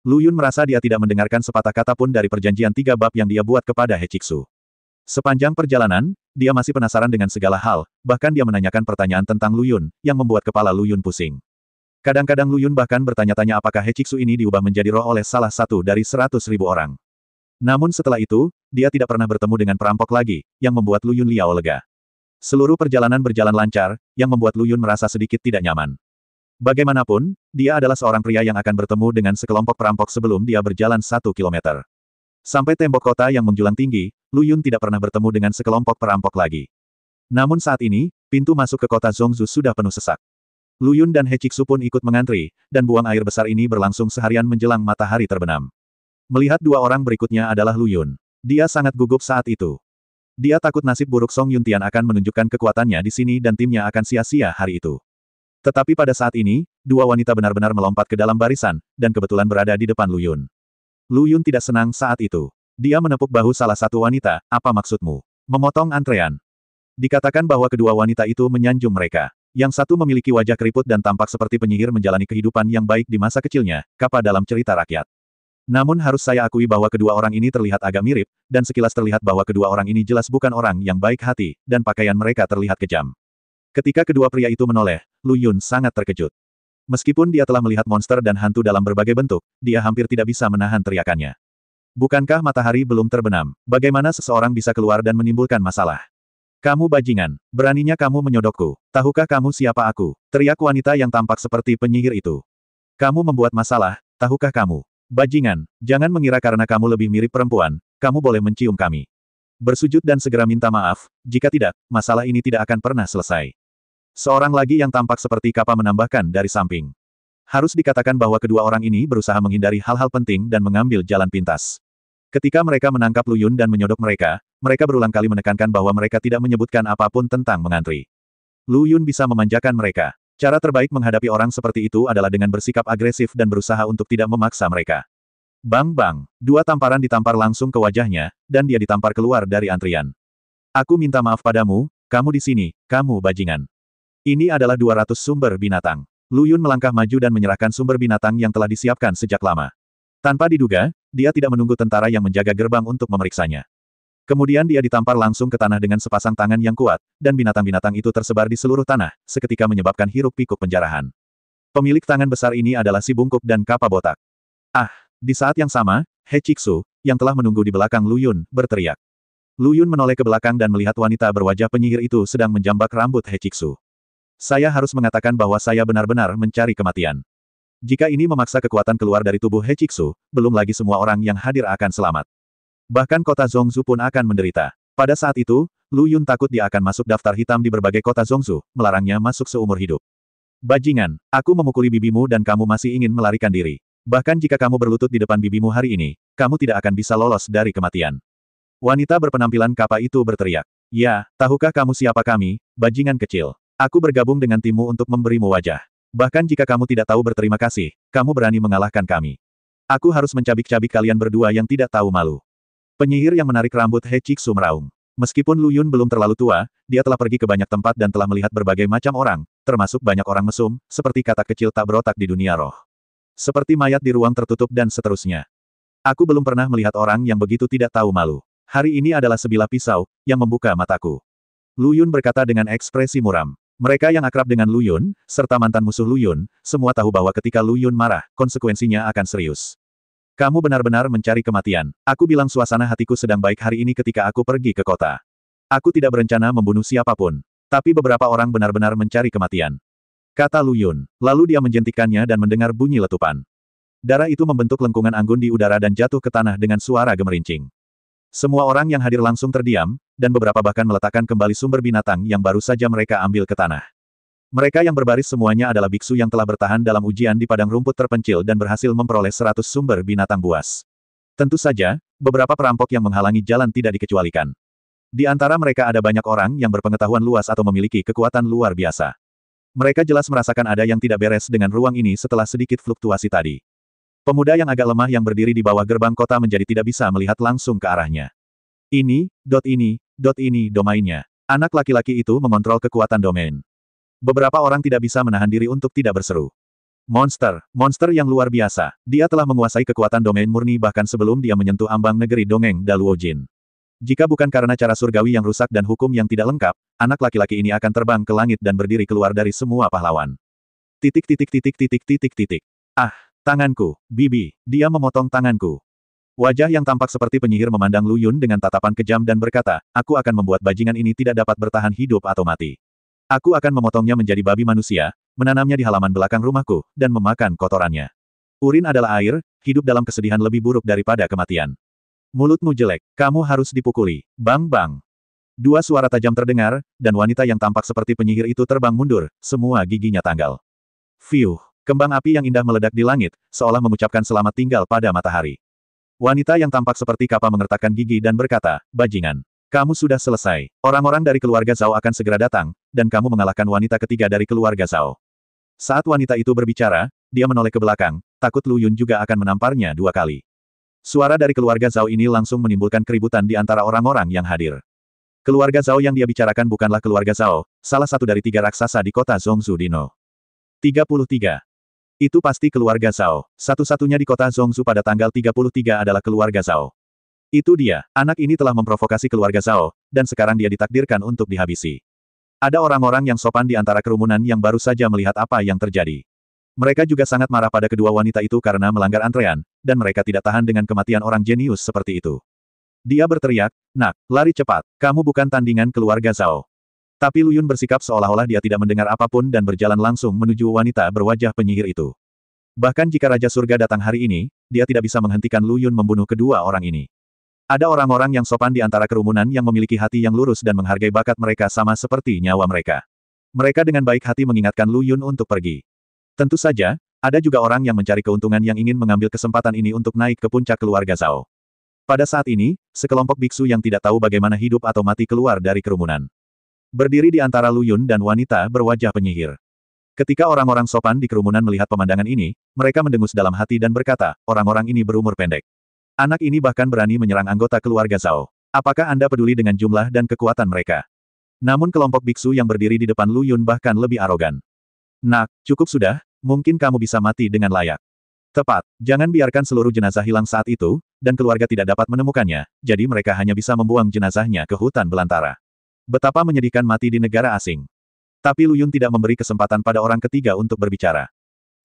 Lu Yun merasa dia tidak mendengarkan sepatah kata pun dari perjanjian 3 bab yang dia buat kepada He Jiksu. Sepanjang perjalanan, dia masih penasaran dengan segala hal, bahkan dia menanyakan pertanyaan tentang Lu Yun, yang membuat kepala Lu Yun pusing. Kadang-kadang Lu Yun bahkan bertanya-tanya apakah He Jiksu ini diubah menjadi roh oleh salah satu dari 100.000 orang. Namun setelah itu, dia tidak pernah bertemu dengan perampok lagi, yang membuat Lu Yun Liao lega. Seluruh perjalanan berjalan lancar, yang membuat Lu Yun merasa sedikit tidak nyaman. Bagaimanapun, dia adalah seorang pria yang akan bertemu dengan sekelompok perampok sebelum dia berjalan 1 kilometer. Sampai tembok kota yang menjulang tinggi, Lu Yun tidak pernah bertemu dengan sekelompok perampok lagi. Namun saat ini, pintu masuk ke kota Zhongzhou sudah penuh sesak. Lu Yun dan He Jiksu pun ikut mengantri, dan buang air besar ini berlangsung seharian menjelang matahari terbenam. Melihat dua orang berikutnya adalah Lu Yun. Dia sangat gugup saat itu. Dia takut nasib buruk Song Yuntian akan menunjukkan kekuatannya di sini dan timnya akan sia-sia hari itu. Tetapi pada saat ini, dua wanita benar-benar melompat ke dalam barisan, dan kebetulan berada di depan Lu Yun. Lu Yun tidak senang saat itu. Dia menepuk bahu salah satu wanita, apa maksudmu? Memotong antrean. Dikatakan bahwa kedua wanita itu menyanjung mereka. Yang satu memiliki wajah keriput dan tampak seperti penyihir menjalani kehidupan yang baik di masa kecilnya, Kappa dalam cerita rakyat. Namun harus saya akui bahwa kedua orang ini terlihat agak mirip, dan sekilas terlihat bahwa kedua orang ini jelas bukan orang yang baik hati, dan pakaian mereka terlihat kejam. Ketika kedua pria itu menoleh, Lu Yun sangat terkejut. Meskipun dia telah melihat monster dan hantu dalam berbagai bentuk, dia hampir tidak bisa menahan teriakannya. Bukankah matahari belum terbenam? Bagaimana seseorang bisa keluar dan menimbulkan masalah? Kamu bajingan, beraninya kamu menyodokku. Tahukah kamu siapa aku? Teriak wanita yang tampak seperti penyihir itu. Kamu membuat masalah, tahukah kamu? Bajingan, jangan mengira karena kamu lebih mirip perempuan, kamu boleh mencium kami. Bersujud dan segera minta maaf, jika tidak, masalah ini tidak akan pernah selesai. Seorang lagi yang tampak seperti Kappa menambahkan dari samping. Harus dikatakan bahwa kedua orang ini berusaha menghindari hal-hal penting dan mengambil jalan pintas. Ketika mereka menangkap Lu Yun dan menyodok mereka, mereka berulang kali menekankan bahwa mereka tidak menyebutkan apapun tentang mengantri. Lu Yun bisa memanjakan mereka. Cara terbaik menghadapi orang seperti itu adalah dengan bersikap agresif dan berusaha untuk tidak memaksa mereka. Bang-bang, dua tamparan ditampar langsung ke wajahnya, dan dia ditampar keluar dari antrian. Aku minta maaf padamu, kamu di sini, kamu bajingan. Ini adalah 200 sumber binatang. Lu Yun melangkah maju dan menyerahkan sumber binatang yang telah disiapkan sejak lama. Tanpa diduga, dia tidak menunggu tentara yang menjaga gerbang untuk memeriksanya. Kemudian dia ditampar langsung ke tanah dengan sepasang tangan yang kuat, dan binatang-binatang itu tersebar di seluruh tanah, seketika menyebabkan hiruk-pikuk penjarahan. Pemilik tangan besar ini adalah si bungkuk dan Kappa botak. Ah! Di saat yang sama, He Jiksu, yang telah menunggu di belakang Lu Yun, berteriak. Lu Yun menoleh ke belakang dan melihat wanita berwajah penyihir itu sedang menjambak rambut He Jiksu. Saya harus mengatakan bahwa saya benar-benar mencari kematian. Jika ini memaksa kekuatan keluar dari tubuh He Jiksu, belum lagi semua orang yang hadir akan selamat. Bahkan kota Zhongzhou pun akan menderita. Pada saat itu, Lu Yun takut dia akan masuk daftar hitam di berbagai kota Zhongzhou, melarangnya masuk seumur hidup. Bajingan, aku memukuli bibimu dan kamu masih ingin melarikan diri. Bahkan jika kamu berlutut di depan bibimu hari ini, kamu tidak akan bisa lolos dari kematian. Wanita berpenampilan Kappa itu berteriak. Ya, tahukah kamu siapa kami, bajingan kecil? Aku bergabung dengan timmu untuk memberimu wajah. Bahkan jika kamu tidak tahu berterima kasih, kamu berani mengalahkan kami. Aku harus mencabik-cabik kalian berdua yang tidak tahu malu. Penyihir yang menarik rambut He Jiksu meraung. Meskipun Lu Yun belum terlalu tua, dia telah pergi ke banyak tempat dan telah melihat berbagai macam orang, termasuk banyak orang mesum, seperti katak kecil tak berotak di dunia roh. Seperti mayat di ruang tertutup dan seterusnya. Aku belum pernah melihat orang yang begitu tidak tahu malu. Hari ini adalah sebilah pisau, yang membuka mataku. Lu Yun berkata dengan ekspresi muram. Mereka yang akrab dengan Lu Yun, serta mantan musuh Lu Yun, semua tahu bahwa ketika Lu Yun marah, konsekuensinya akan serius. Kamu benar-benar mencari kematian. Aku bilang suasana hatiku sedang baik hari ini ketika aku pergi ke kota. Aku tidak berencana membunuh siapapun. Tapi beberapa orang benar-benar mencari kematian. Kata Lu Yun. Lalu dia menjentikannya dan mendengar bunyi letupan. Darah itu membentuk lengkungan anggun di udara dan jatuh ke tanah dengan suara gemerincing. Semua orang yang hadir langsung terdiam, dan beberapa bahkan meletakkan kembali sumber binatang yang baru saja mereka ambil ke tanah. Mereka yang berbaris semuanya adalah biksu yang telah bertahan dalam ujian di padang rumput terpencil dan berhasil memperoleh 100 sumber binatang buas. Tentu saja, beberapa perampok yang menghalangi jalan tidak dikecualikan. Di antara mereka ada banyak orang yang berpengetahuan luas atau memiliki kekuatan luar biasa. Mereka jelas merasakan ada yang tidak beres dengan ruang ini setelah sedikit fluktuasi tadi. Pemuda yang agak lemah yang berdiri di bawah gerbang kota menjadi tidak bisa melihat langsung ke arahnya. Ini domainnya. Anak laki-laki itu mengontrol kekuatan domain. Beberapa orang tidak bisa menahan diri untuk tidak berseru. Monster yang luar biasa. Dia telah menguasai kekuatan domain murni bahkan sebelum dia menyentuh ambang negeri dongeng Daluojin. Jika bukan karena cara surgawi yang rusak dan hukum yang tidak lengkap, anak laki-laki ini akan terbang ke langit dan berdiri keluar dari semua pahlawan. Ah, tanganku, Bibi, dia memotong tanganku. Wajah yang tampak seperti penyihir memandang Lu Yun dengan tatapan kejam dan berkata, aku akan membuat bajingan ini tidak dapat bertahan hidup atau mati. Aku akan memotongnya menjadi babi manusia, menanamnya di halaman belakang rumahku, dan memakan kotorannya. Urin adalah air, hidup dalam kesedihan lebih buruk daripada kematian. Mulutmu jelek, kamu harus dipukuli. Bang bang. Dua suara tajam terdengar, dan wanita yang tampak seperti penyihir itu terbang mundur, semua giginya tanggal. Fiuh, kembang api yang indah meledak di langit, seolah mengucapkan selamat tinggal pada matahari. Wanita yang tampak seperti kapal mengertakkan gigi dan berkata, bajingan. Kamu sudah selesai. Orang-orang dari keluarga Zhao akan segera datang, dan kamu mengalahkan wanita ketiga dari keluarga Zhao. Saat wanita itu berbicara, dia menoleh ke belakang, takut Lu Yun juga akan menamparnya 2 kali. Suara dari keluarga Zhao ini langsung menimbulkan keributan di antara orang-orang yang hadir. Keluarga Zhao yang dia bicarakan bukanlah keluarga Zhao, salah satu dari 3 raksasa di kota Zhongzhou Dino. 33. Itu pasti keluarga Zhao. Satu-satunya di kota Zhongzhou pada tanggal 33 adalah keluarga Zhao. Itu dia, anak ini telah memprovokasi keluarga Zhao, dan sekarang dia ditakdirkan untuk dihabisi. Ada orang-orang yang sopan di antara kerumunan yang baru saja melihat apa yang terjadi. Mereka juga sangat marah pada kedua wanita itu karena melanggar antrean, dan mereka tidak tahan dengan kematian orang jenius seperti itu. Dia berteriak, nak, lari cepat, kamu bukan tandingan keluarga Zhao. Tapi Lu Yun bersikap seolah-olah dia tidak mendengar apapun dan berjalan langsung menuju wanita berwajah penyihir itu. Bahkan jika Raja Surga datang hari ini, dia tidak bisa menghentikan Lu Yun membunuh kedua orang ini. Ada orang-orang yang sopan di antara kerumunan yang memiliki hati yang lurus dan menghargai bakat mereka sama seperti nyawa mereka. Mereka dengan baik hati mengingatkan Lu Yun untuk pergi. Tentu saja, ada juga orang yang mencari keuntungan yang ingin mengambil kesempatan ini untuk naik ke puncak keluarga Zhao. Pada saat ini, sekelompok biksu yang tidak tahu bagaimana hidup atau mati keluar dari kerumunan. Berdiri di antara Lu Yun dan wanita berwajah penyihir. Ketika orang-orang sopan di kerumunan melihat pemandangan ini, mereka mendengus dalam hati dan berkata, orang-orang ini berumur pendek. Anak ini bahkan berani menyerang anggota keluarga Zhao. Apakah Anda peduli dengan jumlah dan kekuatan mereka? Namun kelompok biksu yang berdiri di depan Lu Yun bahkan lebih arogan. Nak, cukup sudah, mungkin kamu bisa mati dengan layak. Tepat, jangan biarkan seluruh jenazah hilang saat itu, dan keluarga tidak dapat menemukannya, jadi mereka hanya bisa membuang jenazahnya ke hutan belantara. Betapa menyedihkan mati di negara asing. Tapi Lu Yun tidak memberi kesempatan pada orang ketiga untuk berbicara.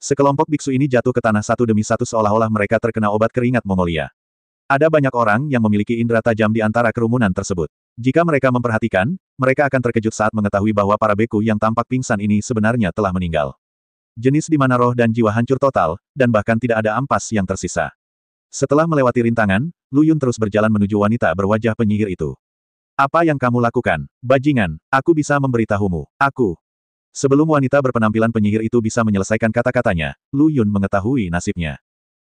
Sekelompok biksu ini jatuh ke tanah satu demi satu seolah-olah mereka terkena obat keringat Mongolia. Ada banyak orang yang memiliki indera tajam di antara kerumunan tersebut. Jika mereka memperhatikan, mereka akan terkejut saat mengetahui bahwa para beku yang tampak pingsan ini sebenarnya telah meninggal. Jenis di mana roh dan jiwa hancur total, dan bahkan tidak ada ampas yang tersisa. Setelah melewati rintangan, Lu Yun terus berjalan menuju wanita berwajah penyihir itu. Apa yang kamu lakukan? Bajingan, aku bisa memberitahumu. Aku. Sebelum wanita berpenampilan penyihir itu bisa menyelesaikan kata-katanya, Lu Yun mengetahui nasibnya.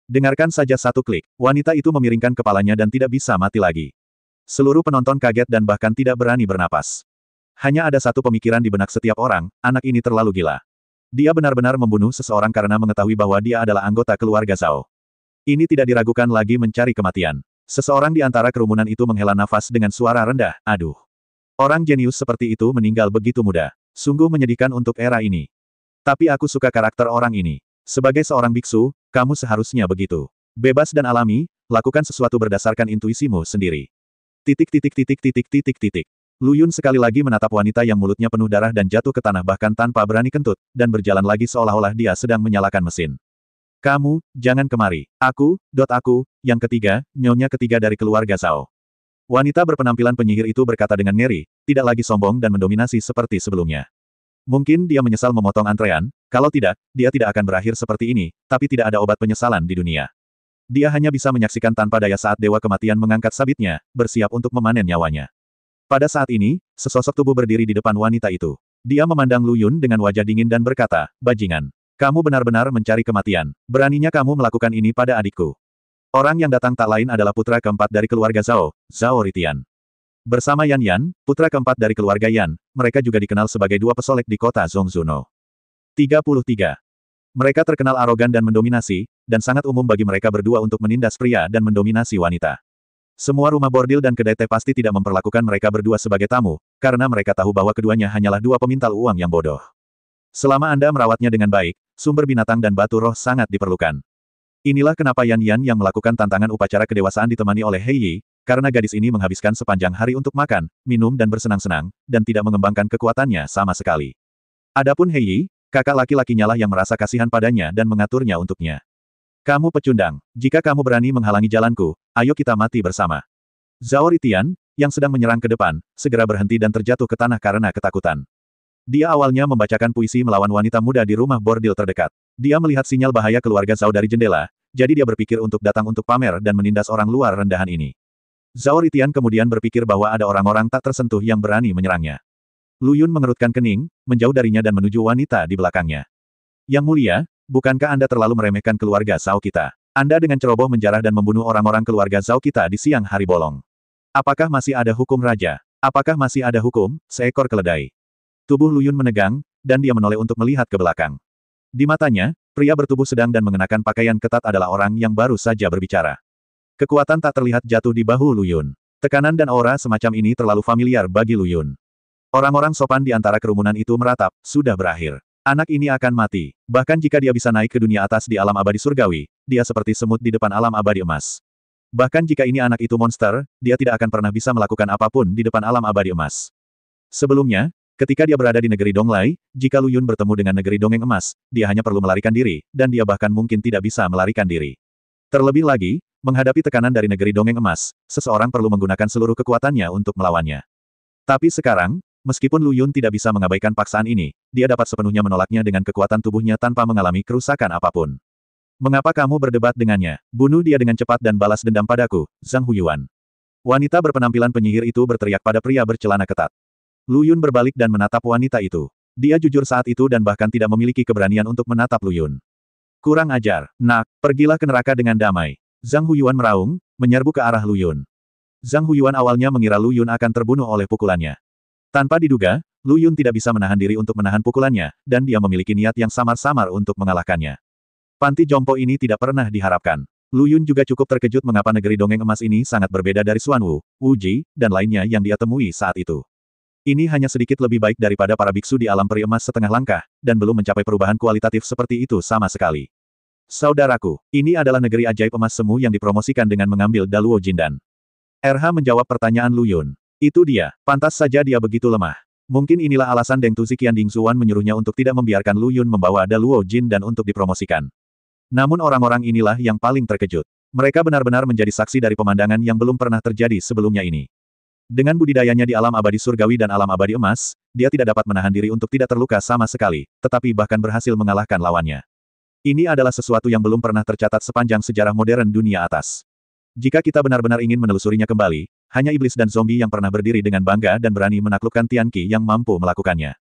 Dengarkan saja satu klik, wanita itu memiringkan kepalanya dan tidak bisa mati lagi. Seluruh penonton kaget dan bahkan tidak berani bernapas. Hanya ada satu pemikiran di benak setiap orang, anak ini terlalu gila. Dia benar-benar membunuh seseorang karena mengetahui bahwa dia adalah anggota keluarga Zhao. Ini tidak diragukan lagi mencari kematian. Seseorang di antara kerumunan itu menghela nafas dengan suara rendah, aduh. Orang jenius seperti itu meninggal begitu mudah. Sungguh menyedihkan untuk era ini. Tapi aku suka karakter orang ini. Sebagai seorang biksu, kamu seharusnya begitu. Bebas dan alami, lakukan sesuatu berdasarkan intuisimu sendiri. Lu Yun sekali lagi menatap wanita yang mulutnya penuh darah dan jatuh ke tanah bahkan tanpa berani kentut, dan berjalan lagi seolah-olah dia sedang menyalakan mesin. Kamu, jangan kemari. Aku, yang ketiga, nyonya ketiga dari keluarga Zhao. Wanita berpenampilan penyihir itu berkata dengan ngeri, tidak lagi sombong dan mendominasi seperti sebelumnya. Mungkin dia menyesal memotong antrean, kalau tidak, dia tidak akan berakhir seperti ini, tapi tidak ada obat penyesalan di dunia. Dia hanya bisa menyaksikan tanpa daya saat Dewa Kematian mengangkat sabitnya, bersiap untuk memanen nyawanya. Pada saat ini, sesosok tubuh berdiri di depan wanita itu. Dia memandang Lu Yun dengan wajah dingin dan berkata, bajingan. Kamu benar-benar mencari kematian. Beraninya kamu melakukan ini pada adikku. Orang yang datang tak lain adalah putra keempat dari keluarga Zhao, Zhao Ritian. Bersama Yan Yan, putra keempat dari keluarga Yan, mereka juga dikenal sebagai dua pesolek di kota Zhongzhou. 33. Mereka terkenal arogan dan mendominasi, dan sangat umum bagi mereka berdua untuk menindas pria dan mendominasi wanita. Semua rumah bordil dan kedai teh pasti tidak memperlakukan mereka berdua sebagai tamu, karena mereka tahu bahwa keduanya hanyalah dua pemintal uang yang bodoh. Selama Anda merawatnya dengan baik, sumber binatang dan batu roh sangat diperlukan. Inilah kenapa Yan Yan yang melakukan tantangan upacara kedewasaan ditemani oleh Hei Yi, karena gadis ini menghabiskan sepanjang hari untuk makan, minum dan bersenang-senang, dan tidak mengembangkan kekuatannya sama sekali. Adapun Hei Yi, kakak laki-lakinya lah yang merasa kasihan padanya dan mengaturnya untuknya. Kamu pecundang, jika kamu berani menghalangi jalanku, ayo kita mati bersama. Zhao Ritian, yang sedang menyerang ke depan, segera berhenti dan terjatuh ke tanah karena ketakutan. Dia awalnya membacakan puisi melawan wanita muda di rumah bordil terdekat. Dia melihat sinyal bahaya keluarga Zhao dari jendela, jadi dia berpikir untuk datang untuk pamer dan menindas orang luar rendahan ini. Zhao Ritian kemudian berpikir bahwa ada orang-orang tak tersentuh yang berani menyerangnya. Lu Yun mengerutkan kening, menjauh darinya dan menuju wanita di belakangnya. Yang mulia, bukankah Anda terlalu meremehkan keluarga Zhao kita? Anda dengan ceroboh menjarah dan membunuh orang-orang keluarga Zhao kita di siang hari bolong. Apakah masih ada hukum raja? Apakah masih ada hukum, seekor keledai? Tubuh Lu Yun menegang, dan dia menoleh untuk melihat ke belakang. Di matanya, pria bertubuh sedang dan mengenakan pakaian ketat adalah orang yang baru saja berbicara. Kekuatan tak terlihat jatuh di bahu Lu Yun. Tekanan dan aura semacam ini terlalu familiar bagi Lu Yun. Orang-orang sopan di antara kerumunan itu meratap, sudah berakhir. Anak ini akan mati. Bahkan jika dia bisa naik ke dunia atas di alam abadi surgawi, dia seperti semut di depan alam abadi emas. Bahkan jika ini anak itu monster, dia tidak akan pernah bisa melakukan apapun di depan alam abadi emas. Sebelumnya, ketika dia berada di negeri Donglai, jika Lu Yun bertemu dengan negeri dongeng emas, dia hanya perlu melarikan diri, dan dia bahkan mungkin tidak bisa melarikan diri. Terlebih lagi, menghadapi tekanan dari negeri dongeng emas, seseorang perlu menggunakan seluruh kekuatannya untuk melawannya. Tapi sekarang, meskipun Lu Yun tidak bisa mengabaikan paksaan ini, dia dapat sepenuhnya menolaknya dengan kekuatan tubuhnya tanpa mengalami kerusakan apapun. Mengapa kamu berdebat dengannya? Bunuh dia dengan cepat dan balas dendam padaku, Zhang Huyuan. Wanita berpenampilan penyihir itu berteriak pada pria bercelana ketat. Lu Yun berbalik dan menatap wanita itu. Dia jujur saat itu dan bahkan tidak memiliki keberanian untuk menatap Lu Yun. Kurang ajar, nak, pergilah ke neraka dengan damai. Zhang Huyuan meraung, menyerbu ke arah Lu Yun. Zhang Huyuan awalnya mengira Lu Yun akan terbunuh oleh pukulannya. Tanpa diduga, Lu Yun tidak bisa menahan diri untuk menahan pukulannya, dan dia memiliki niat yang samar-samar untuk mengalahkannya. Panti jompo ini tidak pernah diharapkan. Lu Yun juga cukup terkejut mengapa negeri dongeng emas ini sangat berbeda dari Xuanwu, Wuji, dan lainnya yang dia temui saat itu. Ini hanya sedikit lebih baik daripada para biksu di alam peri emas setengah langkah, dan belum mencapai perubahan kualitatif seperti itu sama sekali. Saudaraku, ini adalah negeri ajaib emas semu yang dipromosikan dengan mengambil Daluo Jindan. RH menjawab pertanyaan Lu Yun. Itu dia, pantas saja dia begitu lemah. Mungkin inilah alasan Deng Tuzi Qian Ding Zuan menyuruhnya untuk tidak membiarkan Lu Yun membawa Daluo Jin dan untuk dipromosikan. Namun orang-orang inilah yang paling terkejut. Mereka benar-benar menjadi saksi dari pemandangan yang belum pernah terjadi sebelumnya ini. Dengan budidayanya di alam abadi surgawi dan alam abadi emas, dia tidak dapat menahan diri untuk tidak terluka sama sekali, tetapi bahkan berhasil mengalahkan lawannya. Ini adalah sesuatu yang belum pernah tercatat sepanjang sejarah modern dunia atas. Jika kita benar-benar ingin menelusurinya kembali, hanya iblis dan zombie yang pernah berdiri dengan bangga dan berani menaklukkan Tianqi yang mampu melakukannya.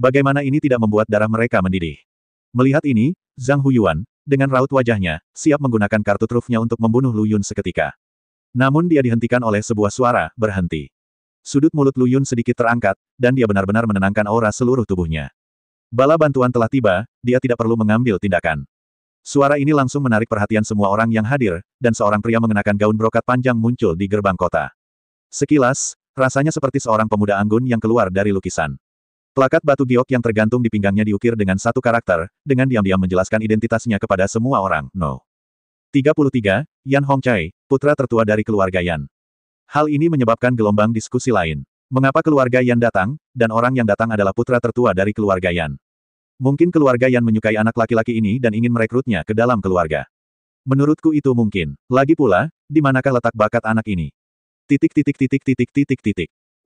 Bagaimana ini tidak membuat darah mereka mendidih? Melihat ini, Zhang Huyuan, dengan raut wajahnya, siap menggunakan kartu trufnya untuk membunuh Lu Yun seketika. Namun dia dihentikan oleh sebuah suara, berhenti. Sudut mulut Lu Yun sedikit terangkat, dan dia benar-benar menenangkan aura seluruh tubuhnya. Bala bantuan telah tiba, dia tidak perlu mengambil tindakan. Suara ini langsung menarik perhatian semua orang yang hadir, dan seorang pria mengenakan gaun brokat panjang muncul di gerbang kota. Sekilas, rasanya seperti seorang pemuda anggun yang keluar dari lukisan. Plakat batu giok yang tergantung di pinggangnya diukir dengan satu karakter, dengan diam-diam menjelaskan identitasnya kepada semua orang, No. 33, Yan Hongcai, putra tertua dari keluarga Yan. Hal ini menyebabkan gelombang diskusi lain. Mengapa keluarga Yan datang, dan orang yang datang adalah putra tertua dari keluarga Yan? Mungkin keluarga Yan menyukai anak laki-laki ini dan ingin merekrutnya ke dalam keluarga. Menurutku itu mungkin. Lagi pula, di manakah letak bakat anak ini?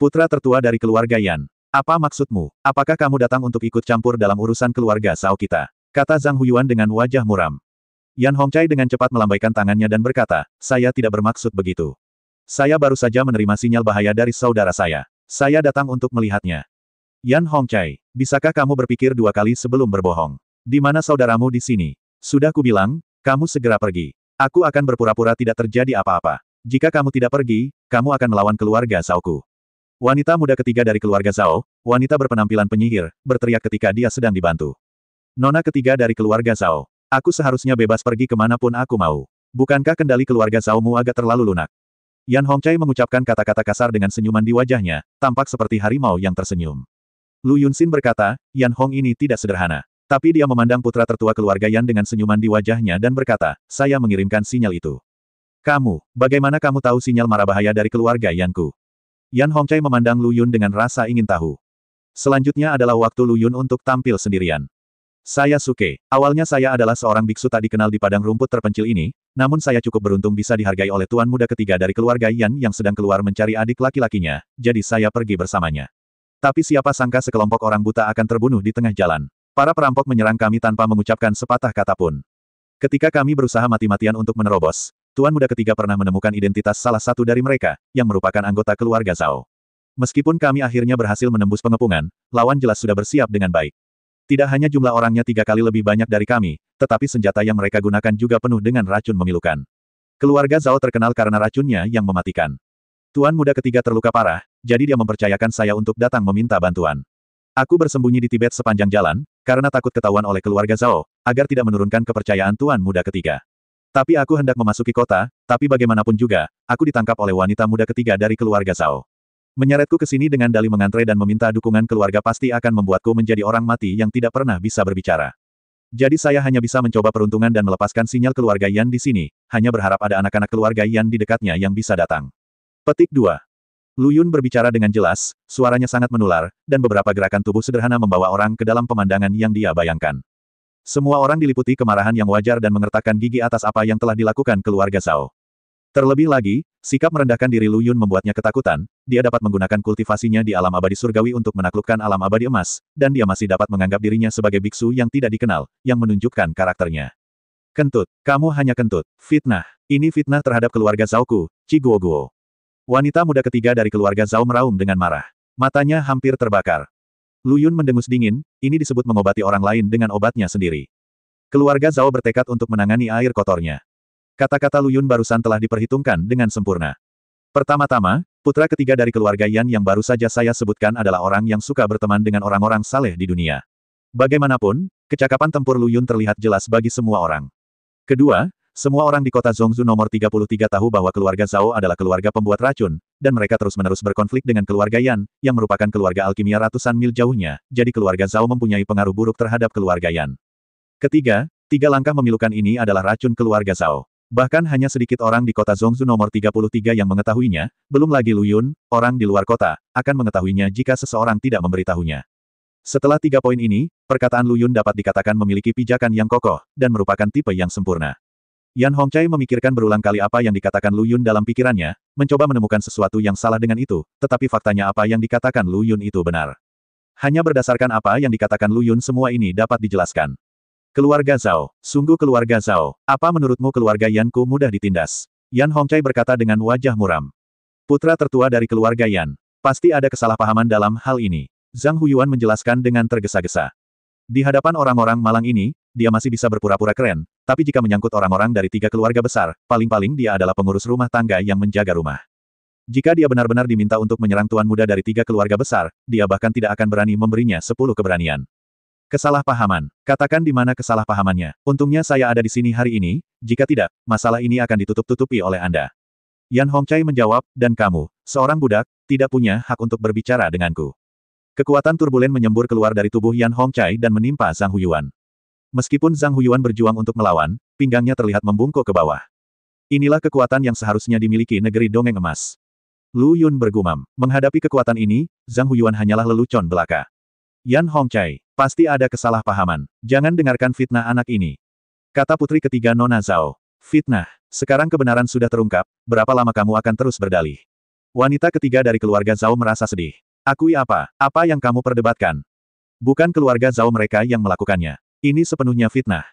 Putra tertua dari keluarga Yan. Apa maksudmu? Apakah kamu datang untuk ikut campur dalam urusan keluarga Zhao kita? Kata Zhang Huyuan dengan wajah muram. Yan Hongcai dengan cepat melambaikan tangannya dan berkata, saya tidak bermaksud begitu. Saya baru saja menerima sinyal bahaya dari saudara saya. Saya datang untuk melihatnya. Yan Hongcai, bisakah kamu berpikir dua kali sebelum berbohong? Di mana saudaramu di sini? Sudah kubilang, kamu segera pergi. Aku akan berpura-pura tidak terjadi apa-apa. Jika kamu tidak pergi, kamu akan melawan keluarga Zhaoku. Wanita muda ketiga dari keluarga Zhao, wanita berpenampilan penyihir, berteriak ketika dia sedang dibantu. Nona ketiga dari keluarga Zhao, aku seharusnya bebas pergi kemanapun aku mau. Bukankah kendali keluarga Zhaomu agak terlalu lunak? Yan Hongcai mengucapkan kata-kata kasar dengan senyuman di wajahnya, tampak seperti harimau yang tersenyum. Lu Yunxin berkata, Yan Hong ini tidak sederhana. Tapi dia memandang putra tertua keluarga Yan dengan senyuman di wajahnya dan berkata, saya mengirimkan sinyal itu. Kamu, bagaimana kamu tahu sinyal mara bahaya dari keluarga Yanku? Yan Hongcai memandang Lu Yun dengan rasa ingin tahu. Selanjutnya adalah waktu Lu Yun untuk tampil sendirian. Saya Suke. Awalnya saya adalah seorang biksu tak dikenal di padang rumput terpencil ini, namun saya cukup beruntung bisa dihargai oleh tuan muda ketiga dari keluarga Yan yang sedang keluar mencari adik laki-lakinya, jadi saya pergi bersamanya. Tapi siapa sangka sekelompok orang buta akan terbunuh di tengah jalan. Para perampok menyerang kami tanpa mengucapkan sepatah kata pun. Ketika kami berusaha mati-matian untuk menerobos, tuan muda ketiga pernah menemukan identitas salah satu dari mereka, yang merupakan anggota keluarga Zhao. Meskipun kami akhirnya berhasil menembus pengepungan, lawan jelas sudah bersiap dengan baik. Tidak hanya jumlah orangnya 3 kali lebih banyak dari kami, tetapi senjata yang mereka gunakan juga penuh dengan racun memilukan. Keluarga Zhao terkenal karena racunnya yang mematikan. Tuan muda ketiga terluka parah, jadi dia mempercayakan saya untuk datang meminta bantuan. Aku bersembunyi di Tibet sepanjang jalan, karena takut ketahuan oleh keluarga Zhao, agar tidak menurunkan kepercayaan tuan muda ketiga. Tapi aku hendak memasuki kota, tapi bagaimanapun juga, aku ditangkap oleh wanita muda ketiga dari keluarga Zhao. Menyeretku ke sini dengan dalih mengantre dan meminta dukungan keluarga pasti akan membuatku menjadi orang mati yang tidak pernah bisa berbicara. Jadi saya hanya bisa mencoba peruntungan dan melepaskan sinyal keluarga Yan di sini, hanya berharap ada anak-anak keluarga Yan di dekatnya yang bisa datang. Petik 2. Lu Yun berbicara dengan jelas, suaranya sangat menular, dan beberapa gerakan tubuh sederhana membawa orang ke dalam pemandangan yang dia bayangkan. Semua orang diliputi kemarahan yang wajar dan mengertakkan gigi atas apa yang telah dilakukan keluarga Zhao. Terlebih lagi, sikap merendahkan diri Lu Yun membuatnya ketakutan, dia dapat menggunakan kultivasinya di alam abadi surgawi untuk menaklukkan alam abadi emas, dan dia masih dapat menganggap dirinya sebagai biksu yang tidak dikenal, yang menunjukkan karakternya. Kentut, kamu hanya kentut, fitnah, ini fitnah terhadap keluarga Zhaoku, Ci Guo. Wanita muda ketiga dari keluarga Zhao meraung dengan marah. Matanya hampir terbakar. Lu Yun mendengus dingin, ini disebut mengobati orang lain dengan obatnya sendiri. Keluarga Zhao bertekad untuk menangani air kotornya. Kata-kata Lu Yun barusan telah diperhitungkan dengan sempurna. Pertama-tama, putra ketiga dari keluarga Yan yang baru saja saya sebutkan adalah orang yang suka berteman dengan orang-orang saleh di dunia. Bagaimanapun, kecakapan tempur Lu Yun terlihat jelas bagi semua orang. Kedua, semua orang di kota Zhongzhou nomor 33 tahu bahwa keluarga Zhao adalah keluarga pembuat racun, dan mereka terus-menerus berkonflik dengan keluarga Yan, yang merupakan keluarga alkimia ratusan mil jauhnya, jadi keluarga Zhao mempunyai pengaruh buruk terhadap keluarga Yan. Ketiga, 3 langkah memilukan ini adalah racun keluarga Zhao. Bahkan hanya sedikit orang di kota Zhongzhou nomor 33 yang mengetahuinya, belum lagi Lu Yun, orang di luar kota, akan mengetahuinya jika seseorang tidak memberitahunya. Setelah 3 poin ini, perkataan Lu Yun dapat dikatakan memiliki pijakan yang kokoh, dan merupakan tipe yang sempurna. Yan Hongcai memikirkan berulang kali apa yang dikatakan Lu Yun dalam pikirannya, mencoba menemukan sesuatu yang salah dengan itu, tetapi faktanya apa yang dikatakan Lu Yun itu benar. Hanya berdasarkan apa yang dikatakan Lu Yun semua ini dapat dijelaskan. Keluarga Zhao, sungguh keluarga Zhao, apa menurutmu keluarga Yanku mudah ditindas? Yan Hongcai berkata dengan wajah muram. Putra tertua dari keluarga Yan. Pasti ada kesalahpahaman dalam hal ini. Zhang Huyuan menjelaskan dengan tergesa-gesa. Di hadapan orang-orang malang ini, dia masih bisa berpura-pura keren, tapi jika menyangkut orang-orang dari 3 keluarga besar, paling-paling dia adalah pengurus rumah tangga yang menjaga rumah. Jika dia benar-benar diminta untuk menyerang tuan muda dari 3 keluarga besar, dia bahkan tidak akan berani memberinya 10 keberanian. Kesalahpahaman. Katakan di mana kesalahpahamannya. Untungnya saya ada di sini hari ini, jika tidak, masalah ini akan ditutup-tutupi oleh Anda. Yan Hongcai menjawab, dan kamu, seorang budak, tidak punya hak untuk berbicara denganku. Kekuatan turbulen menyembur keluar dari tubuh Yan Hongcai dan menimpa Zhang Huyuan. Meskipun Zhang Huyuan berjuang untuk melawan, pinggangnya terlihat membungkuk ke bawah. Inilah kekuatan yang seharusnya dimiliki negeri dongeng emas. Lu Yun bergumam. Menghadapi kekuatan ini, Zhang Huyuan hanyalah lelucon belaka. Yan Hongcai, pasti ada kesalahpahaman. Jangan dengarkan fitnah anak ini. Kata putri ketiga Nona Zhao. Fitnah. Sekarang kebenaran sudah terungkap, berapa lama kamu akan terus berdalih? Wanita ketiga dari keluarga Zhao merasa sedih. Akui apa? Apa yang kamu perdebatkan? Bukan keluarga Zhao mereka yang melakukannya. Ini sepenuhnya fitnah.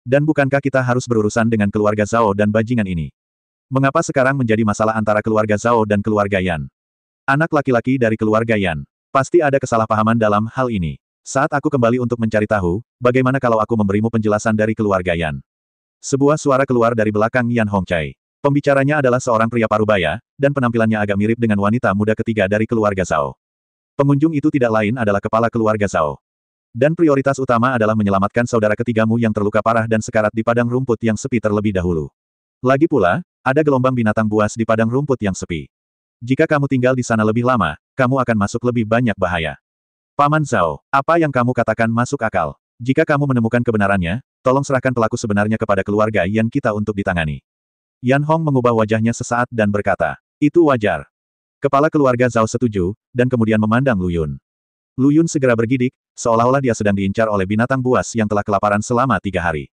Dan bukankah kita harus berurusan dengan keluarga Zhao dan bajingan ini? Mengapa sekarang menjadi masalah antara keluarga Zhao dan keluarga Yan? Anak laki-laki dari keluarga Yan. Pasti ada kesalahpahaman dalam hal ini. Saat aku kembali untuk mencari tahu, bagaimana kalau aku memberimu penjelasan dari keluarga Yan? Sebuah suara keluar dari belakang Yan Hongcai. Pembicaranya adalah seorang pria parubaya, dan penampilannya agak mirip dengan wanita muda ketiga dari keluarga Zhao. Pengunjung itu tidak lain adalah kepala keluarga Zhao. Dan prioritas utama adalah menyelamatkan saudara ketigamu yang terluka parah dan sekarat di padang rumput yang sepi terlebih dahulu. Lagi pula, ada gelombang binatang buas di padang rumput yang sepi. Jika kamu tinggal di sana lebih lama, kamu akan masuk lebih banyak bahaya. Paman Zhao, apa yang kamu katakan masuk akal. Jika kamu menemukan kebenarannya, tolong serahkan pelaku sebenarnya kepada keluarga Yan kita untuk ditangani. Yan Hong mengubah wajahnya sesaat dan berkata, itu wajar. Kepala keluarga Zhao setuju, dan kemudian memandang Lu Yun. Lu Yun segera bergidik, seolah-olah dia sedang diincar oleh binatang buas yang telah kelaparan selama 3 hari.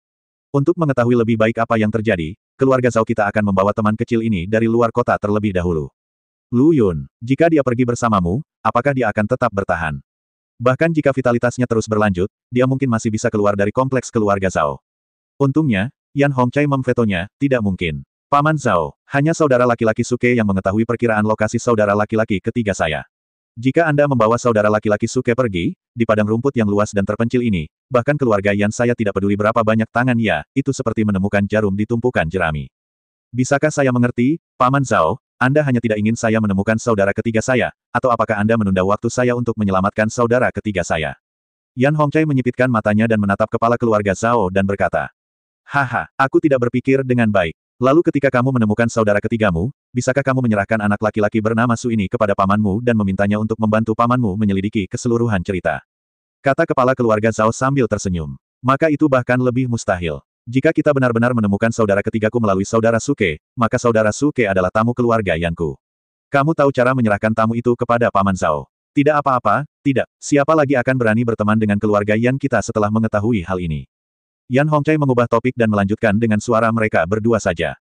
Untuk mengetahui lebih baik apa yang terjadi, keluarga Zhao kita akan membawa teman kecil ini dari luar kota terlebih dahulu. Lu Yun, jika dia pergi bersamamu, apakah dia akan tetap bertahan? Bahkan jika vitalitasnya terus berlanjut, dia mungkin masih bisa keluar dari kompleks keluarga Zhao. Untungnya, Yan Hongcai memvetonya, tidak mungkin. Paman Zhao, hanya saudara laki-laki Suke yang mengetahui perkiraan lokasi saudara laki-laki ketiga saya. Jika Anda membawa saudara laki-laki Suke pergi, di padang rumput yang luas dan terpencil ini, bahkan keluarga Yan saya tidak peduli berapa banyak tangan ya, itu seperti menemukan jarum di tumpukan jerami. Bisakah saya mengerti, Paman Zhao, Anda hanya tidak ingin saya menemukan saudara ketiga saya, atau apakah Anda menunda waktu saya untuk menyelamatkan saudara ketiga saya? Yan Hongcai menyipitkan matanya dan menatap kepala keluarga Zhao dan berkata, haha, aku tidak berpikir dengan baik. Lalu ketika kamu menemukan saudara ketigamu, bisakah kamu menyerahkan anak laki-laki bernama Su ini kepada pamanmu dan memintanya untuk membantu pamanmu menyelidiki keseluruhan cerita? Kata kepala keluarga Zhao sambil tersenyum. Maka itu bahkan lebih mustahil. Jika kita benar-benar menemukan saudara ketigaku melalui saudara Suke, maka saudara Suke adalah tamu keluarga Yanku. Kamu tahu cara menyerahkan tamu itu kepada paman Zhao. Tidak apa-apa, tidak. Siapa lagi akan berani berteman dengan keluarga Yan kita setelah mengetahui hal ini? Yan Hongcai mengubah topik dan melanjutkan dengan suara mereka berdua saja.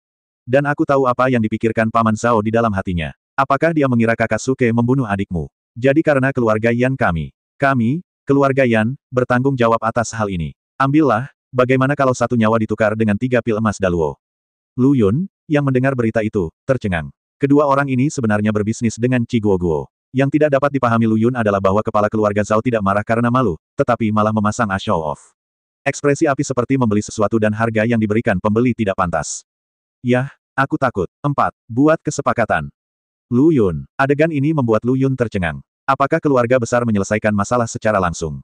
Dan aku tahu apa yang dipikirkan Paman Zhao di dalam hatinya. Apakah dia mengira kakak Suke membunuh adikmu? Jadi karena keluarga Yan kami, keluarga Yan, bertanggung jawab atas hal ini. Ambillah, bagaimana kalau satu nyawa ditukar dengan 3 pil emas Daluo? Lu Yun, yang mendengar berita itu, tercengang. Kedua orang ini sebenarnya berbisnis dengan Chi Guoguo. Yang tidak dapat dipahami Lu Yun adalah bahwa kepala keluarga Zhao tidak marah karena malu, tetapi malah memasang a show off. Ekspresi api seperti membeli sesuatu dan harga yang diberikan pembeli tidak pantas. Yah, aku takut. 4. Buat kesepakatan. Lu Yun. Adegan ini membuat Lu Yun tercengang. Apakah keluarga besar menyelesaikan masalah secara langsung?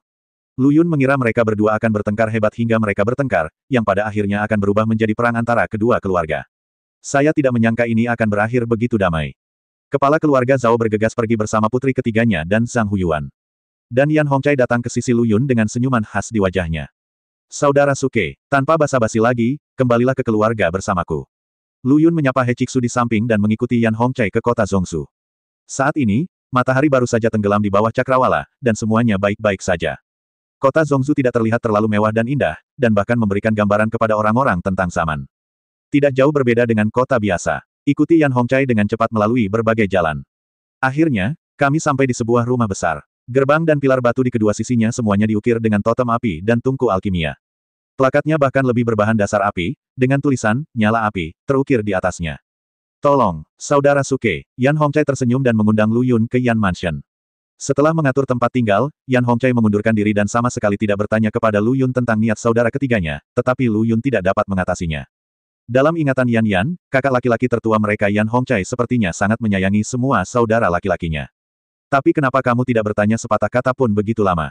Lu Yun mengira mereka berdua akan bertengkar hebat hingga mereka bertengkar, yang pada akhirnya akan berubah menjadi perang antara kedua keluarga. Saya tidak menyangka ini akan berakhir begitu damai. Kepala keluarga Zhao bergegas pergi bersama putri ketiganya dan Zhang Huyuan. Dan Yan Hongcai datang ke sisi Lu Yun dengan senyuman khas di wajahnya. Saudara Suke, tanpa basa-basi lagi, kembalilah ke keluarga bersamaku. Lu Yun menyapa He Chiksu di samping dan mengikuti Yan Hongcai ke kota Zhongshu. Saat ini, matahari baru saja tenggelam di bawah cakrawala, dan semuanya baik-baik saja. Kota Zhongshu tidak terlihat terlalu mewah dan indah, dan bahkan memberikan gambaran kepada orang-orang tentang zaman. Tidak jauh berbeda dengan kota biasa. Ikuti Yan Hongcai dengan cepat melalui berbagai jalan. Akhirnya, kami sampai di sebuah rumah besar. Gerbang dan pilar batu di kedua sisinya semuanya diukir dengan totem api dan tungku alkimia. Plakatnya bahkan lebih berbahan dasar api, dengan tulisan, nyala api, terukir di atasnya. Tolong, Saudara Suke, Yan Hongcai tersenyum dan mengundang Lu Yun ke Yan Mansion. Setelah mengatur tempat tinggal, Yan Hongcai mengundurkan diri dan sama sekali tidak bertanya kepada Lu Yun tentang niat saudara ketiganya, tetapi Lu Yun tidak dapat mengatasinya. Dalam ingatan Yan, kakak laki-laki tertua mereka Yan Hongcai sepertinya sangat menyayangi semua saudara laki-lakinya. Tapi kenapa kamu tidak bertanya sepatah kata pun begitu lama?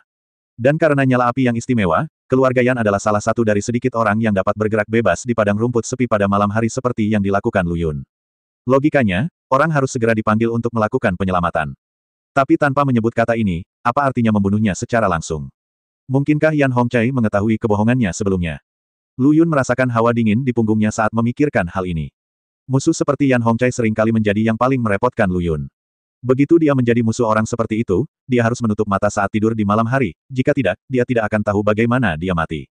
Dan karena nyala api yang istimewa, keluarga Yan adalah salah satu dari sedikit orang yang dapat bergerak bebas di padang rumput sepi pada malam hari seperti yang dilakukan Lu Yun. Logikanya, orang harus segera dipanggil untuk melakukan penyelamatan. Tapi tanpa menyebut kata ini, apa artinya membunuhnya secara langsung? Mungkinkah Yan Hongcai mengetahui kebohongannya sebelumnya? Lu Yun merasakan hawa dingin di punggungnya saat memikirkan hal ini. Musuh seperti Yan Hongcai seringkali menjadi yang paling merepotkan Lu Yun. Begitu dia menjadi musuh orang seperti itu, dia harus menutup mata saat tidur di malam hari, jika tidak, dia tidak akan tahu bagaimana dia mati.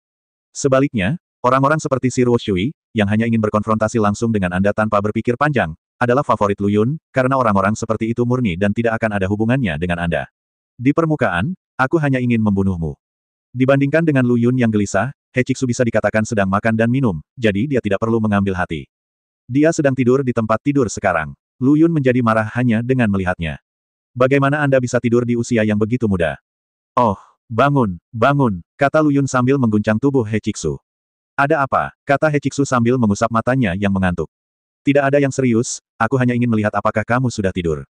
Sebaliknya, orang-orang seperti si Ruo Shui, yang hanya ingin berkonfrontasi langsung dengan Anda tanpa berpikir panjang, adalah favorit Lu Yun, karena orang-orang seperti itu murni dan tidak akan ada hubungannya dengan Anda. Di permukaan, aku hanya ingin membunuhmu. Dibandingkan dengan Lu Yun yang gelisah, He Chiksu bisa dikatakan sedang makan dan minum, jadi dia tidak perlu mengambil hati. Dia sedang tidur di tempat tidur sekarang. Lu Yun menjadi marah hanya dengan melihatnya. Bagaimana Anda bisa tidur di usia yang begitu muda? Oh, bangun, bangun, kata Lu Yun sambil mengguncang tubuh He Chiksu. Ada apa? Kata He Chiksu sambil mengusap matanya yang mengantuk. Tidak ada yang serius, aku hanya ingin melihat apakah kamu sudah tidur.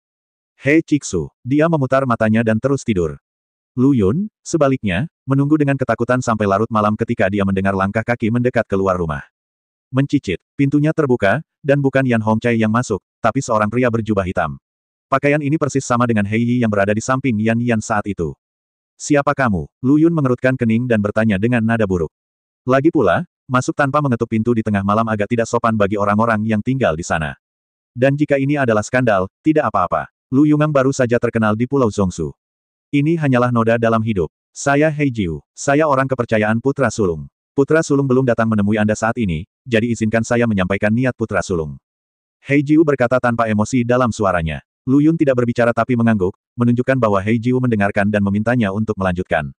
He Chiksu, dia memutar matanya dan terus tidur. Lu Yun, sebaliknya, menunggu dengan ketakutan sampai larut malam ketika dia mendengar langkah kaki mendekat keluar rumah. Mencicit, pintunya terbuka, dan bukan Yan Hongcai yang masuk, tapi seorang pria berjubah hitam. Pakaian ini persis sama dengan Hei Yi yang berada di samping Yan saat itu. Siapa kamu? Lu Yun mengerutkan kening dan bertanya dengan nada buruk. Lagi pula, masuk tanpa mengetuk pintu di tengah malam agak tidak sopan bagi orang-orang yang tinggal di sana. Dan jika ini adalah skandal, tidak apa-apa. Lu Yungang baru saja terkenal di Pulau Zhongshu. Ini hanyalah noda dalam hidup. Saya He Jiu. Saya orang kepercayaan Putra Sulung. Putra Sulung belum datang menemui Anda saat ini, jadi izinkan saya menyampaikan niat Putra Sulung. He Jiu berkata tanpa emosi dalam suaranya. Lu Yun tidak berbicara tapi mengangguk, menunjukkan bahwa He Jiu mendengarkan dan memintanya untuk melanjutkan.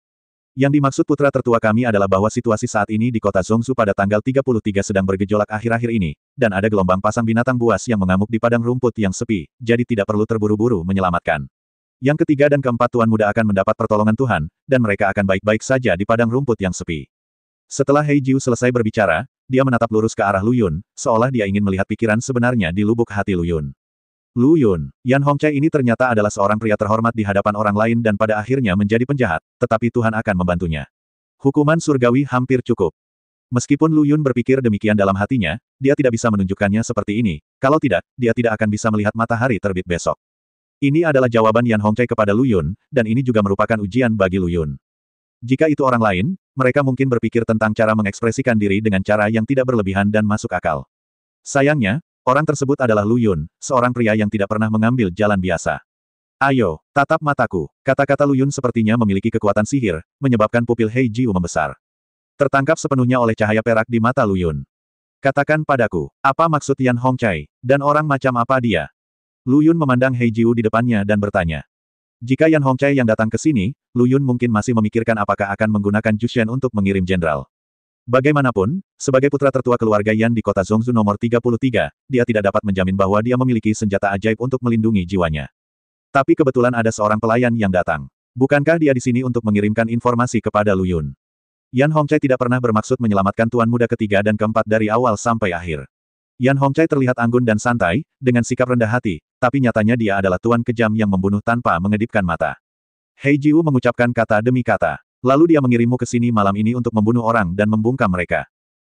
Yang dimaksud putra tertua kami adalah bahwa situasi saat ini di kota Zhongshu pada tanggal 33 sedang bergejolak akhir-akhir ini, dan ada gelombang pasang binatang buas yang mengamuk di padang rumput yang sepi, jadi tidak perlu terburu-buru menyelamatkan. Yang ketiga dan keempat Tuan Muda akan mendapat pertolongan Tuhan, dan mereka akan baik-baik saja di padang rumput yang sepi. Setelah He Jiu selesai berbicara, dia menatap lurus ke arah Lu Yun, seolah dia ingin melihat pikiran sebenarnya di lubuk hati Lu Yun. Lu Yun, Yan Hongcai ini ternyata adalah seorang pria terhormat di hadapan orang lain dan pada akhirnya menjadi penjahat, tetapi Tuhan akan membantunya. Hukuman surgawi hampir cukup. Meskipun Lu Yun berpikir demikian dalam hatinya, dia tidak bisa menunjukkannya seperti ini, kalau tidak, dia tidak akan bisa melihat matahari terbit besok. Ini adalah jawaban Yan Hongcai kepada Lu Yun, dan ini juga merupakan ujian bagi Lu Yun. Jika itu orang lain, mereka mungkin berpikir tentang cara mengekspresikan diri dengan cara yang tidak berlebihan dan masuk akal. Sayangnya, orang tersebut adalah Lu Yun, seorang pria yang tidak pernah mengambil jalan biasa. Ayo, tatap mataku. Kata-kata Lu Yun sepertinya memiliki kekuatan sihir, menyebabkan pupil He Jiu membesar. Tertangkap sepenuhnya oleh cahaya perak di mata Lu Yun. Katakan padaku, apa maksud Yan Hongcai, dan orang macam apa dia? Lu Yun memandang He Jiu di depannya dan bertanya. Jika Yan Hongcai yang datang ke sini, Lu Yun mungkin masih memikirkan apakah akan menggunakan Jushen untuk mengirim jenderal. Bagaimanapun, sebagai putra tertua keluarga Yan di kota Zhongshu nomor 33, dia tidak dapat menjamin bahwa dia memiliki senjata ajaib untuk melindungi jiwanya. Tapi kebetulan ada seorang pelayan yang datang. Bukankah dia di sini untuk mengirimkan informasi kepada Lu Yun? Yan Hongcai tidak pernah bermaksud menyelamatkan tuan muda ketiga dan keempat dari awal sampai akhir. Yan Hongcai terlihat anggun dan santai, dengan sikap rendah hati, tapi nyatanya dia adalah tuan kejam yang membunuh tanpa mengedipkan mata. He Jiu mengucapkan kata demi kata. Lalu dia mengirimmu ke sini malam ini untuk membunuh orang dan membungkam mereka.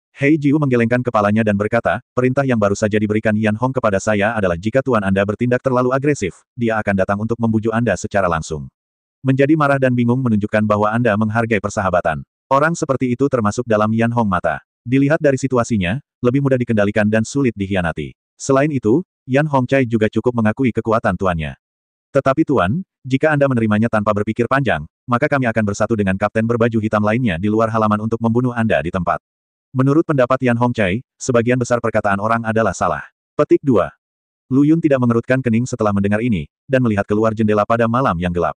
He Jiu menggelengkan kepalanya dan berkata, perintah yang baru saja diberikan Yan Hong kepada saya adalah jika tuan Anda bertindak terlalu agresif, dia akan datang untuk membujuk Anda secara langsung. Menjadi marah dan bingung menunjukkan bahwa Anda menghargai persahabatan. Orang seperti itu termasuk dalam Yan Hong mata. Dilihat dari situasinya, lebih mudah dikendalikan dan sulit dikhianati. Selain itu, Yan Hongcai juga cukup mengakui kekuatan tuannya. Tetapi Tuan, jika Anda menerimanya tanpa berpikir panjang, maka kami akan bersatu dengan kapten berbaju hitam lainnya di luar halaman untuk membunuh Anda di tempat. Menurut pendapat Yan Hongcai, sebagian besar perkataan orang adalah salah. Petik 2. Lu Yun tidak mengerutkan kening setelah mendengar ini, dan melihat keluar jendela pada malam yang gelap.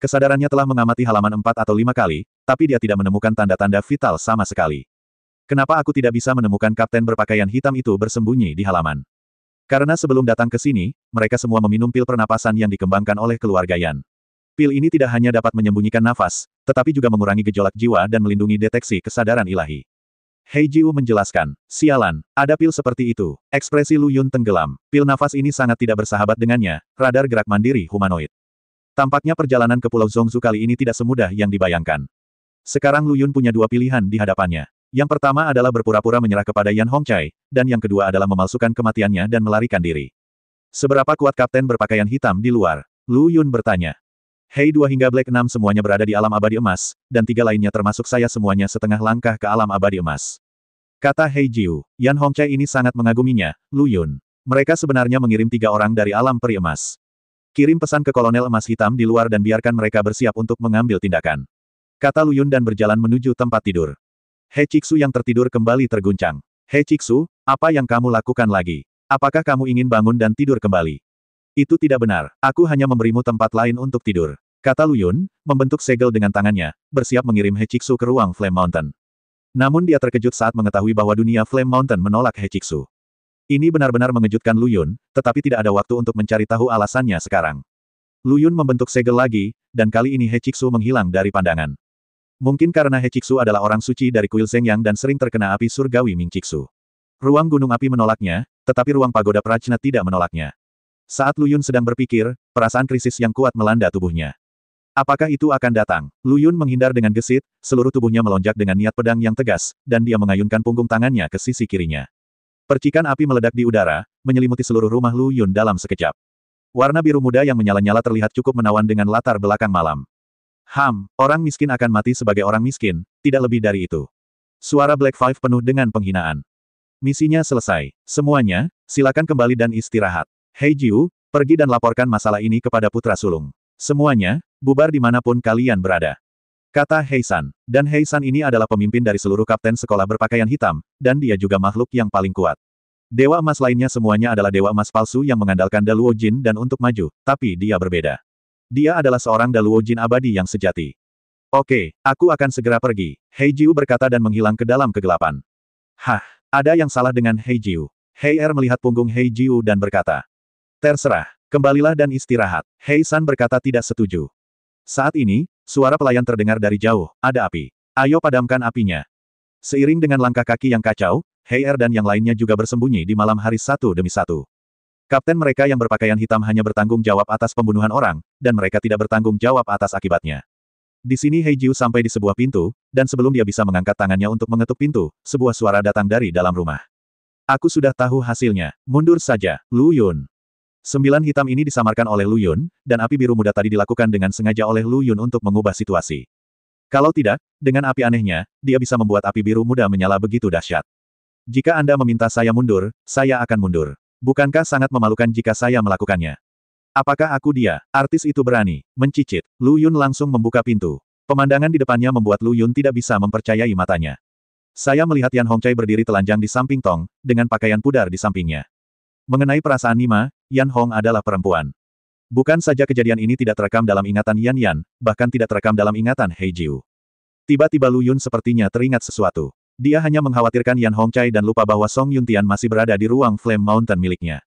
Kesadarannya telah mengamati halaman 4 atau 5 kali, tapi dia tidak menemukan tanda-tanda vital sama sekali. Kenapa aku tidak bisa menemukan kapten berpakaian hitam itu bersembunyi di halaman? Karena sebelum datang ke sini, mereka semua meminum pil pernapasan yang dikembangkan oleh keluarga Yan. Pil ini tidak hanya dapat menyembunyikan nafas, tetapi juga mengurangi gejolak jiwa dan melindungi deteksi kesadaran ilahi. He Jiu menjelaskan, sialan, ada pil seperti itu. Ekspresi Lu Yun tenggelam. Pil nafas ini sangat tidak bersahabat dengannya, radar gerak mandiri humanoid. Tampaknya perjalanan ke Pulau Zhongshu kali ini tidak semudah yang dibayangkan. Sekarang Lu Yun punya dua pilihan di hadapannya. Yang pertama adalah berpura-pura menyerah kepada Yan Hongcai, dan yang kedua adalah memalsukan kematiannya dan melarikan diri. Seberapa kuat kapten berpakaian hitam di luar? Lu Yun bertanya. Hei 2 hingga Black 6 semuanya berada di alam abadi emas, dan 3 lainnya termasuk saya semuanya setengah langkah ke alam abadi emas. Kata He Jiu, Yan Hongcai ini sangat mengaguminya, Lu Yun. Mereka sebenarnya mengirim 3 orang dari alam peri emas. Kirim pesan ke kolonel emas hitam di luar dan biarkan mereka bersiap untuk mengambil tindakan. Kata Lu Yun dan berjalan menuju tempat tidur. He Chiksu yang tertidur kembali terguncang. He Chiksu, apa yang kamu lakukan lagi? Apakah kamu ingin bangun dan tidur kembali? Itu tidak benar. Aku hanya memberimu tempat lain untuk tidur. Kata Lu Yun, membentuk segel dengan tangannya, bersiap mengirim He Chiksu ke ruang Flame Mountain. Namun dia terkejut saat mengetahui bahwa dunia Flame Mountain menolak He Chiksu. Ini benar-benar mengejutkan Lu Yun, tetapi tidak ada waktu untuk mencari tahu alasannya sekarang. Lu Yun membentuk segel lagi, dan kali ini He Chiksu menghilang dari pandangan. Mungkin karena He Chiksu adalah orang suci dari kuil Zhengyang dan sering terkena api surgawi Ming Chiksu. Ruang gunung api menolaknya, tetapi ruang pagoda Prajna tidak menolaknya. Saat Lu Yun sedang berpikir, perasaan krisis yang kuat melanda tubuhnya. Apakah itu akan datang? Lu Yun menghindar dengan gesit, seluruh tubuhnya melonjak dengan niat pedang yang tegas, dan dia mengayunkan punggung tangannya ke sisi kirinya. Percikan api meledak di udara, menyelimuti seluruh rumah Lu Yun dalam sekejap. Warna biru muda yang menyala-nyala terlihat cukup menawan dengan latar belakang malam. Orang miskin akan mati sebagai orang miskin, tidak lebih dari itu. Suara Black Five penuh dengan penghinaan. Misinya selesai. Semuanya, silakan kembali dan istirahat. Hei Jiu, pergi dan laporkan masalah ini kepada putra sulung. Semuanya, bubar dimanapun kalian berada. Kata Heisan. Dan Heisan ini adalah pemimpin dari seluruh kapten sekolah berpakaian hitam, dan dia juga makhluk yang paling kuat. Dewa emas lainnya semuanya adalah dewa emas palsu yang mengandalkan Daluo Jin dan untuk maju, tapi dia berbeda. Dia adalah seorang Daluo Jin abadi yang sejati. Oke, aku akan segera pergi. Hei Jiu berkata dan menghilang ke dalam kegelapan. Ada yang salah dengan Hei Jiu. Hei melihat punggung Hei Jiu dan berkata. Terserah, kembalilah dan istirahat. Hei San berkata tidak setuju. Saat ini, suara pelayan terdengar dari jauh, ada api. Ayo padamkan apinya. Seiring dengan langkah kaki yang kacau, Hei dan yang lainnya juga bersembunyi di malam hari satu demi satu. Kapten mereka yang berpakaian hitam hanya bertanggung jawab atas pembunuhan orang, dan mereka tidak bertanggung jawab atas akibatnya. Di sini Hei Jiu sampai di sebuah pintu, dan sebelum dia bisa mengangkat tangannya untuk mengetuk pintu, sebuah suara datang dari dalam rumah. Aku sudah tahu hasilnya. Mundur saja, Lu Yun. 9 hitam ini disamarkan oleh Lu Yun, dan api biru muda tadi dilakukan dengan sengaja oleh Lu Yun untuk mengubah situasi. Kalau tidak, dengan api anehnya, dia bisa membuat api biru muda menyala begitu dahsyat. Jika Anda meminta saya mundur, saya akan mundur. Bukankah sangat memalukan jika saya melakukannya? Apakah aku dia? Artis itu berani. Mencicit. Lu Yun langsung membuka pintu. Pemandangan di depannya membuat Lu Yun tidak bisa mempercayai matanya. Saya melihat Yan Hongcai berdiri telanjang di samping Tong, dengan pakaian pudar di sampingnya. Mengenai perasaan Nima, Yan Hong adalah perempuan. Bukan saja kejadian ini tidak terekam dalam ingatan Yan Yan, bahkan tidak terekam dalam ingatan Hei Jiu. Tiba-tiba Lu Yun sepertinya teringat sesuatu. Dia hanya mengkhawatirkan Yan Hongcai dan lupa bahwa Song Yuntian masih berada di ruang Flame Mountain miliknya.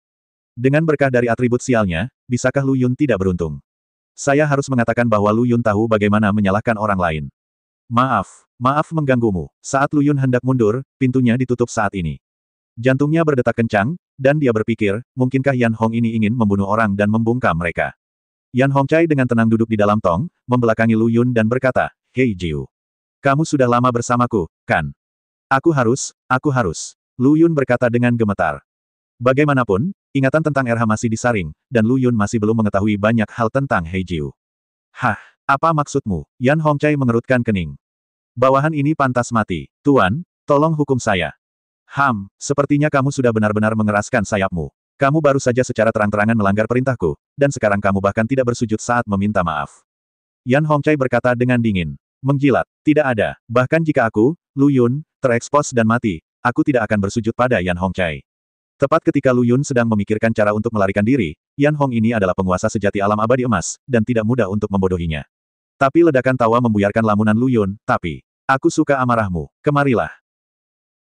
Dengan berkah dari atribut sialnya, bisakah Lu Yun tidak beruntung? Saya harus mengatakan bahwa Lu Yun tahu bagaimana menyalahkan orang lain. Maaf mengganggumu. Saat Lu Yun hendak mundur, pintunya ditutup saat ini. Jantungnya berdetak kencang, dan dia berpikir, mungkinkah Yan Hong ini ingin membunuh orang dan membungkam mereka. Yan Hongcai dengan tenang duduk di dalam Tong, membelakangi Lu Yun dan berkata, Hei Jiu. Kamu sudah lama bersamaku, kan? Aku harus. Lu Yun berkata dengan gemetar. Bagaimanapun, ingatan tentang RH masih disaring, dan Lu Yun masih belum mengetahui banyak hal tentang Hei Jiu. Apa maksudmu? Yan Hongcai mengerutkan kening. Bawahan ini pantas mati. Tuan, tolong hukum saya. Sepertinya kamu sudah benar-benar mengeraskan sayapmu. Kamu baru saja secara terang-terangan melanggar perintahku, dan sekarang kamu bahkan tidak bersujud saat meminta maaf. Yan Hongcai berkata dengan dingin. Mengjilat. Tidak ada. Bahkan jika aku, Lu Yun, terekspos dan mati, aku tidak akan bersujud pada Yan Hongcai. Tepat ketika Lu Yun sedang memikirkan cara untuk melarikan diri, Yan Hong ini adalah penguasa sejati alam abadi emas, dan tidak mudah untuk membodohinya. Tapi ledakan tawa membuyarkan lamunan Lu Yun, tapi, aku suka amarahmu, kemarilah.